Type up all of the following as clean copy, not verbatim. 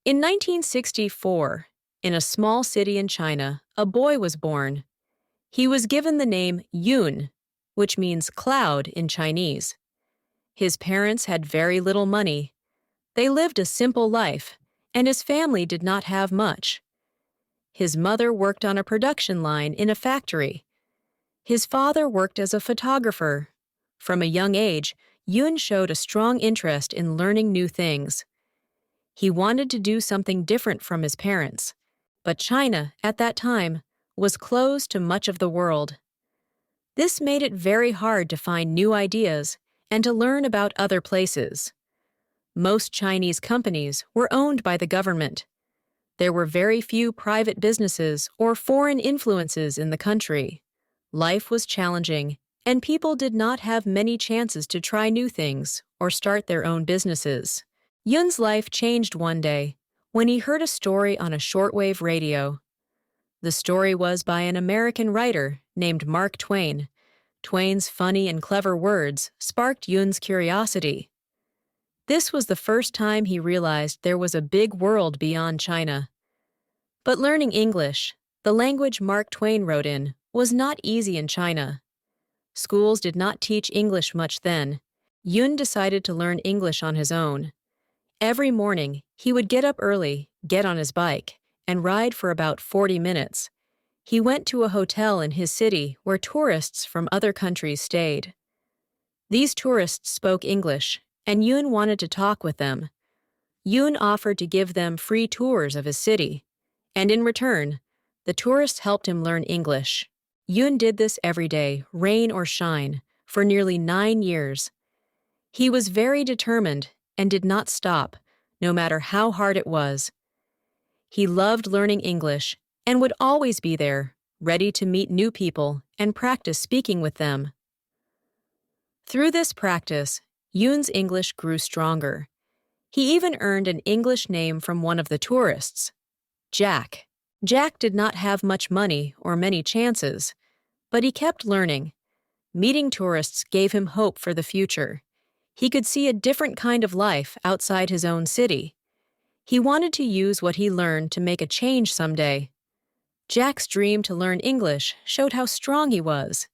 In 1964, in a small city in China, a boy was born. He was given the name Yun, which means cloud in Chinese. His parents had very little money. They lived a simple life, and his family did not have much. His mother worked on a production line in a factory. His father worked as a photographer. From a young age, Yun showed a strong interest in learning new things. He wanted to do something different from his parents, but China, at that time, was closed to much of the world. This made it very hard to find new ideas and to learn about other places. Most Chinese companies were owned by the government. There were very few private businesses or foreign influences in the country. Life was challenging, and people did not have many chances to try new things or start their own businesses. Yun's life changed one day when he heard a story on a shortwave radio. The story was by an American writer named Mark Twain. Twain's funny and clever words sparked Yun's curiosity. This was the first time he realized there was a big world beyond China. But learning English, the language Mark Twain wrote in, was not easy in China. Schools did not teach English much then. Yun decided to learn English on his own. Every morning, he would get up early, get on his bike, and ride for about 40 minutes. He went to a hotel in his city where tourists from other countries stayed. These tourists spoke English, and Yun wanted to talk with them. Yun offered to give them free tours of his city, and in return, the tourists helped him learn English. Yun did this every day, rain or shine, for nearly 9 years. He was very determined and did not stop, no matter how hard it was. He loved learning English and would always be there, ready to meet new people and practice speaking with them. Through this practice, Yun's English grew stronger. He even earned an English name from one of the tourists, Jack. Jack did not have much money or many chances, but he kept learning. Meeting tourists gave him hope for the future. He could see a different kind of life outside his own city. He wanted to use what he learned to make a change someday. Jack's dream to learn English showed how strong he was.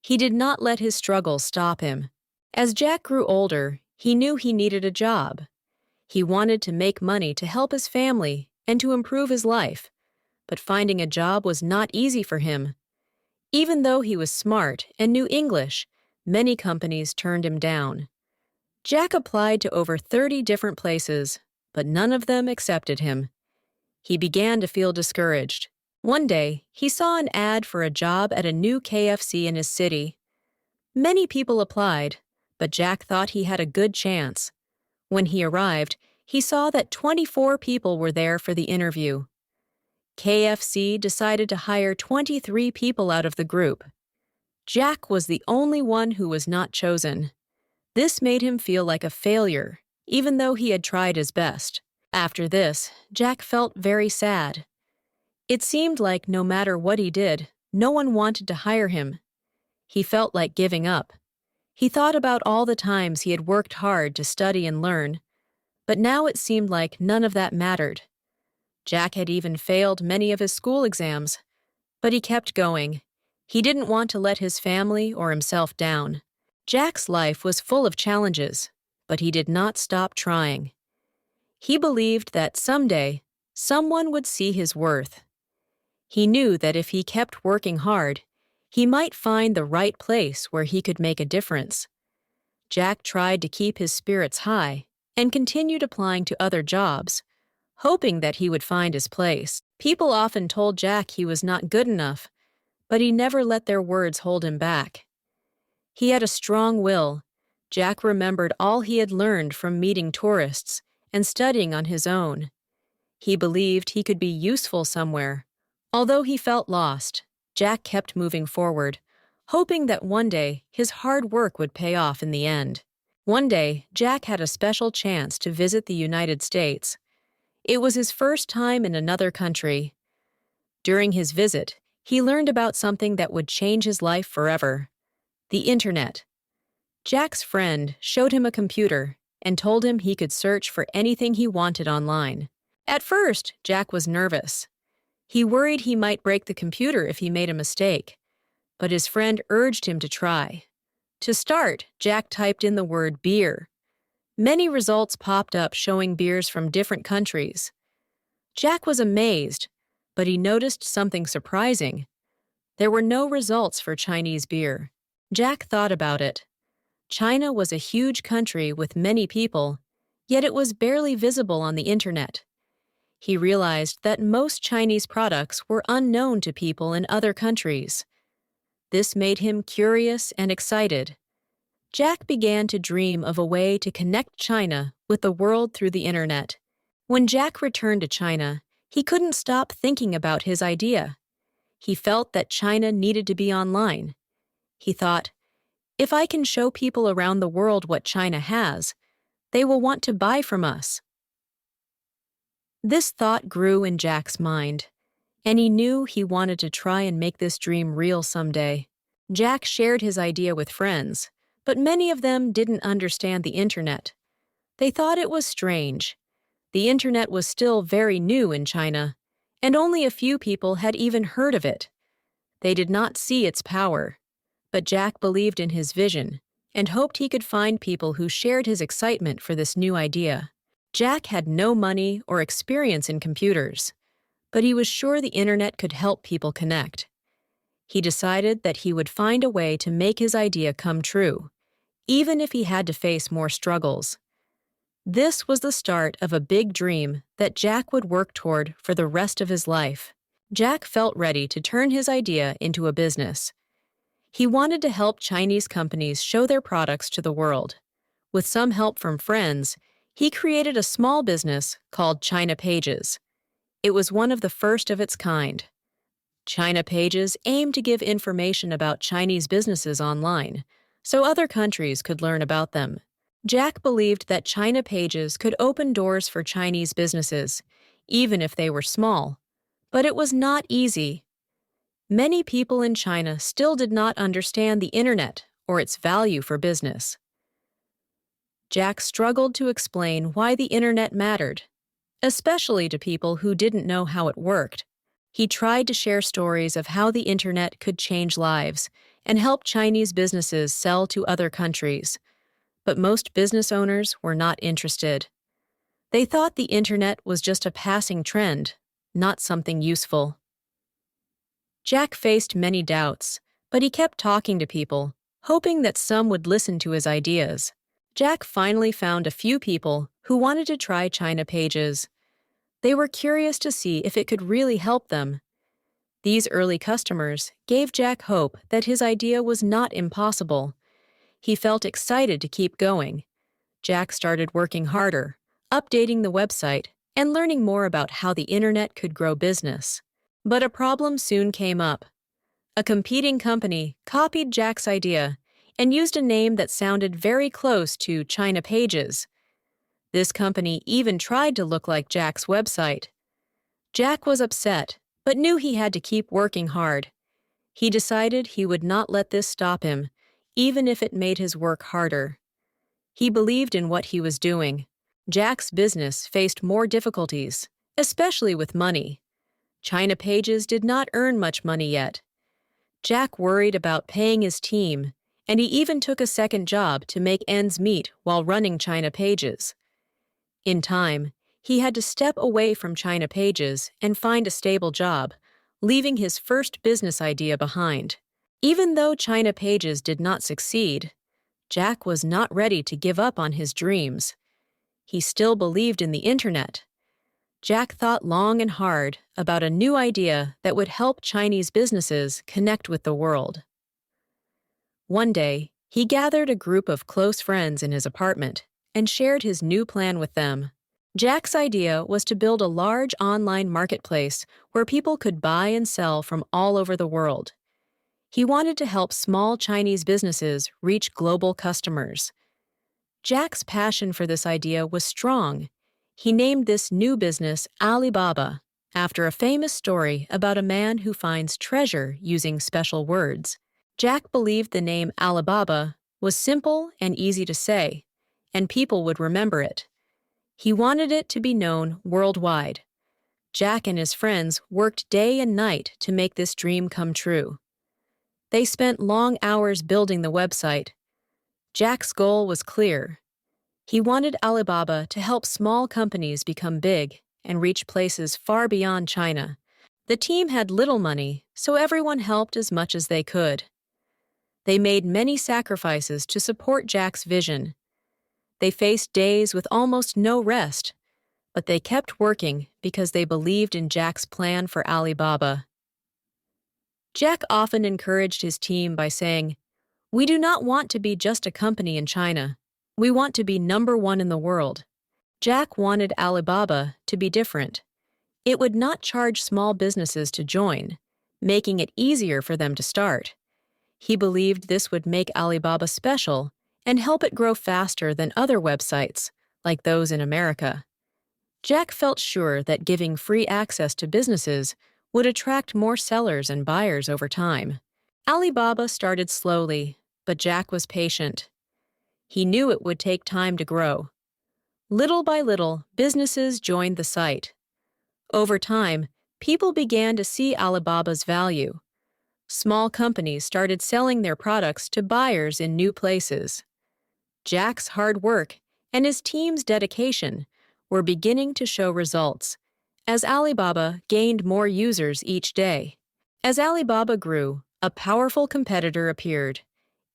He did not let his struggles stop him. As Jack grew older, he knew he needed a job. He wanted to make money to help his family and to improve his life, but finding a job was not easy for him. Even though he was smart and knew English, many companies turned him down. Jack applied to over 30 different places, but none of them accepted him. He began to feel discouraged. One day, he saw an ad for a job at a new KFC in his city. Many people applied, but Jack thought he had a good chance. When he arrived, he saw that 24 people were there for the interview. KFC decided to hire 23 people out of the group. Jack was the only one who was not chosen. This made him feel like a failure, even though he had tried his best. After this, Jack felt very sad. It seemed like no matter what he did, no one wanted to hire him. He felt like giving up. He thought about all the times he had worked hard to study and learn, but now it seemed like none of that mattered. Jack had even failed many of his school exams, but he kept going. He didn't want to let his family or himself down. Jack's life was full of challenges, but he did not stop trying. He believed that someday, someone would see his worth. He knew that if he kept working hard, he might find the right place where he could make a difference. Jack tried to keep his spirits high and continued applying to other jobs, hoping that he would find his place. People often told Jack he was not good enough, but he never let their words hold him back. He had a strong will. Jack remembered all he had learned from meeting tourists and studying on his own. He believed he could be useful somewhere. Although he felt lost, Jack kept moving forward, hoping that one day his hard work would pay off in the end. One day, Jack had a special chance to visit the United States. It was his first time in another country. During his visit, he learned about something that would change his life forever: the Internet. Jack's friend showed him a computer and told him he could search for anything he wanted online. At first, Jack was nervous. He worried he might break the computer if he made a mistake, but his friend urged him to try. To start, Jack typed in the word beer. Many results popped up showing beers from different countries. Jack was amazed, but he noticed something surprising. There were no results for Chinese beer. Jack thought about it. China was a huge country with many people, yet it was barely visible on the internet. He realized that most Chinese products were unknown to people in other countries. This made him curious and excited. Jack began to dream of a way to connect China with the world through the internet. When Jack returned to China, he couldn't stop thinking about his idea. He felt that China needed to be online. He thought, if I can show people around the world what China has, they will want to buy from us. This thought grew in Jack's mind, and he knew he wanted to try and make this dream real someday. Jack shared his idea with friends, but many of them didn't understand the internet. They thought it was strange. The internet was still very new in China, and only a few people had even heard of it. They did not see its power, but Jack believed in his vision and hoped he could find people who shared his excitement for this new idea. Jack had no money or experience in computers, but he was sure the internet could help people connect. He decided that he would find a way to make his idea come true, even if he had to face more struggles. This was the start of a big dream that Jack would work toward for the rest of his life. Jack felt ready to turn his idea into a business. He wanted to help Chinese companies show their products to the world. With some help from friends, he created a small business called China Pages. It was one of the first of its kind. China Pages aimed to give information about Chinese businesses online, so other countries could learn about them. Jack believed that China Pages could open doors for Chinese businesses, even if they were small. But it was not easy. Many people in China still did not understand the internet or its value for business. Jack struggled to explain why the internet mattered, especially to people who didn't know how it worked. He tried to share stories of how the internet could change lives and help Chinese businesses sell to other countries. But most business owners were not interested. They thought the internet was just a passing trend, not something useful. Jack faced many doubts, but he kept talking to people, hoping that some would listen to his ideas. Jack finally found a few people who wanted to try China Pages. They were curious to see if it could really help them. These early customers gave Jack hope that his idea was not impossible. He felt excited to keep going. Jack started working harder, updating the website, and learning more about how the internet could grow business. But a problem soon came up. A competing company copied Jack's idea and used a name that sounded very close to China Pages. This company even tried to look like Jack's website. Jack was upset, but knew he had to keep working hard. He decided he would not let this stop him, even if it made his work harder. He believed in what he was doing. Jack's business faced more difficulties, especially with money. China Pages did not earn much money yet. Jack worried about paying his team, and he even took a second job to make ends meet while running China Pages. In time, he had to step away from China Pages and find a stable job, leaving his first business idea behind. Even though China Pages did not succeed, Jack was not ready to give up on his dreams. He still believed in the internet. Jack thought long and hard about a new idea that would help Chinese businesses connect with the world. One day, he gathered a group of close friends in his apartment and shared his new plan with them. Jack's idea was to build a large online marketplace where people could buy and sell from all over the world. He wanted to help small Chinese businesses reach global customers. Jack's passion for this idea was strong. He named this new business Alibaba, after a famous story about a man who finds treasure using special words. Jack believed the name Alibaba was simple and easy to say, and people would remember it. He wanted it to be known worldwide. Jack and his friends worked day and night to make this dream come true. They spent long hours building the website. Jack's goal was clear. He wanted Alibaba to help small companies become big and reach places far beyond China. The team had little money, so everyone helped as much as they could. They made many sacrifices to support Jack's vision. They faced days with almost no rest, but they kept working because they believed in Jack's plan for Alibaba. Jack often encouraged his team by saying, "We do not want to be just a company in China. We want to be #1 in the world." Jack wanted Alibaba to be different. It would not charge small businesses to join, making it easier for them to start. He believed this would make Alibaba special and help it grow faster than other websites, like those in America. Jack felt sure that giving free access to businesses would attract more sellers and buyers over time. Alibaba started slowly, but Jack was patient. He knew it would take time to grow. Little by little, businesses joined the site. Over time, people began to see Alibaba's value. Small companies started selling their products to buyers in new places. Jack's hard work and his team's dedication were beginning to show results as Alibaba gained more users each day. As Alibaba grew, a powerful competitor appeared,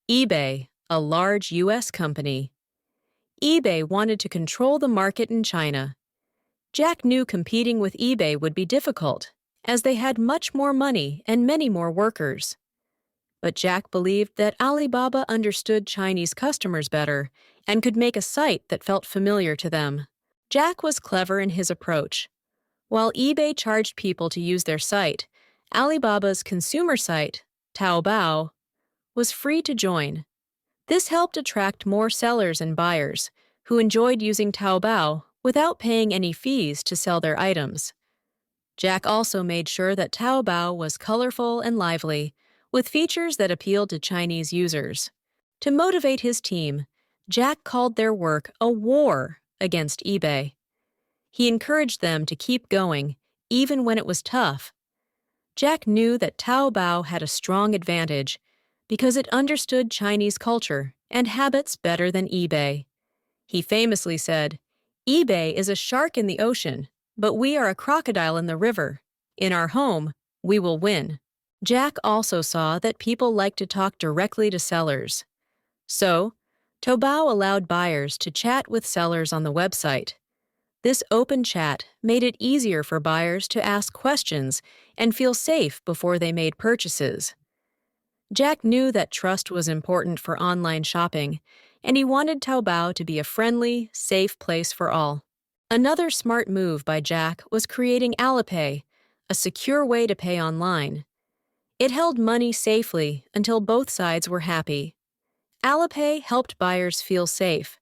eBay, a large U.S. company. eBay wanted to control the market in China. Jack knew competing with eBay would be difficult, as they had much more money and many more workers. But Jack believed that Alibaba understood Chinese customers better and could make a site that felt familiar to them. Jack was clever in his approach. While eBay charged people to use their site, Alibaba's consumer site, Taobao, was free to join. This helped attract more sellers and buyers who enjoyed using Taobao without paying any fees to sell their items. Jack also made sure that Taobao was colorful and lively, with features that appealed to Chinese users. To motivate his team, Jack called their work a war against eBay. He encouraged them to keep going, even when it was tough. Jack knew that Taobao had a strong advantage because it understood Chinese culture and habits better than eBay. He famously said, "eBay is a shark in the ocean, but we are a crocodile in the river. In our home, we will win." Jack also saw that people like to talk directly to sellers. So, Taobao allowed buyers to chat with sellers on the website. This open chat made it easier for buyers to ask questions and feel safe before they made purchases. Jack knew that trust was important for online shopping, and he wanted Taobao to be a friendly, safe place for all. Another smart move by Jack was creating Alipay, a secure way to pay online. It held money safely until both sides were happy. Alipay helped buyers feel safe,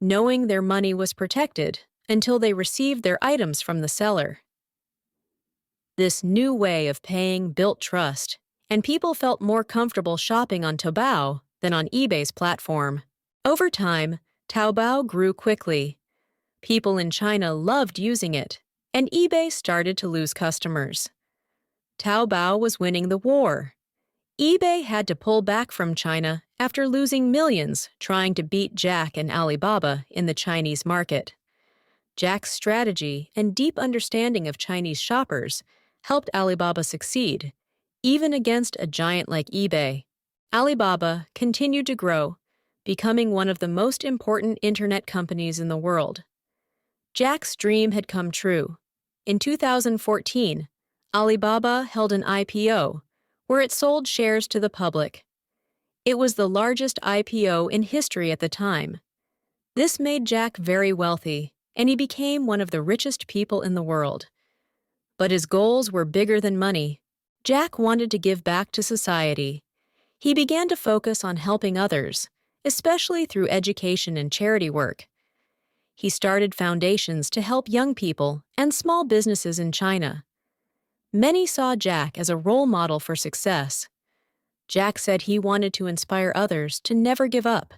knowing their money was protected until they received their items from the seller. This new way of paying built trust, and people felt more comfortable shopping on Taobao than on eBay's platform. Over time, Taobao grew quickly. People in China loved using it, and eBay started to lose customers. Taobao was winning the war. eBay had to pull back from China after losing millions trying to beat Jack and Alibaba in the Chinese market. Jack's strategy and deep understanding of Chinese shoppers helped Alibaba succeed, even against a giant like eBay. Alibaba continued to grow, becoming one of the most important internet companies in the world. Jack's dream had come true. In 2014, Alibaba held an IPO, where it sold shares to the public. It was the largest IPO in history at the time. This made Jack very wealthy, and he became one of the richest people in the world. But his goals were bigger than money. Jack wanted to give back to society. He began to focus on helping others, especially through education and charity work. He started foundations to help young people and small businesses in China. Many saw Jack as a role model for success. Jack said he wanted to inspire others to never give up,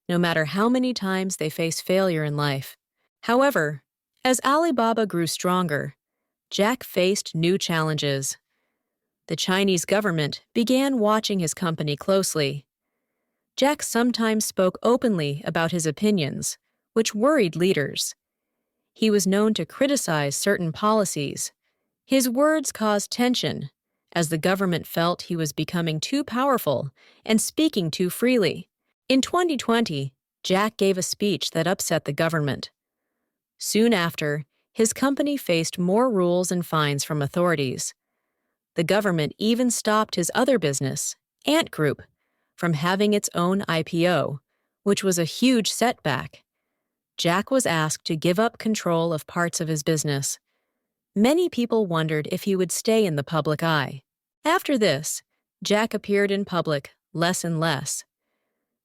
no matter how many times they face failure in life. However, As Alibaba grew stronger, Jack faced new challenges. The Chinese government began watching his company closely. Jack sometimes spoke openly about his opinions, which worried leaders. He was known to criticize certain policies. His words caused tension, as the government felt he was becoming too powerful and speaking too freely. In 2020, Jack gave a speech that upset the government. Soon after, his company faced more rules and fines from authorities. The government even stopped his other business, Ant Group, from having its own IPO, which was a huge setback. Jack was asked to give up control of parts of his business. Many people wondered if he would stay in the public eye. After this, Jack appeared in public less and less.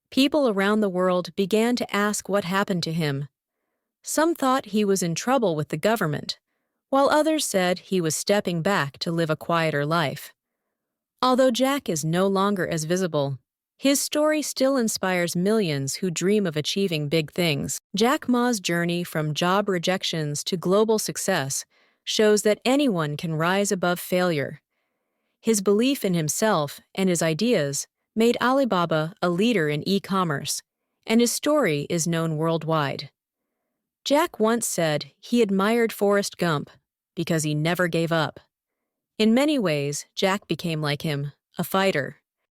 People around the world began to ask what happened to him. Some thought he was in trouble with the government, while others said he was stepping back to live a quieter life. Although Jack is no longer as visible, his story still inspires millions who dream of achieving big things. Jack Ma's journey from job rejections to global success shows that anyone can rise above failure. His belief in himself and his ideas made Alibaba a leader in e-commerce, and his story is known worldwide. Jack once said he admired Forrest Gump because he never gave up. In many ways, Jack became like him, a fighter.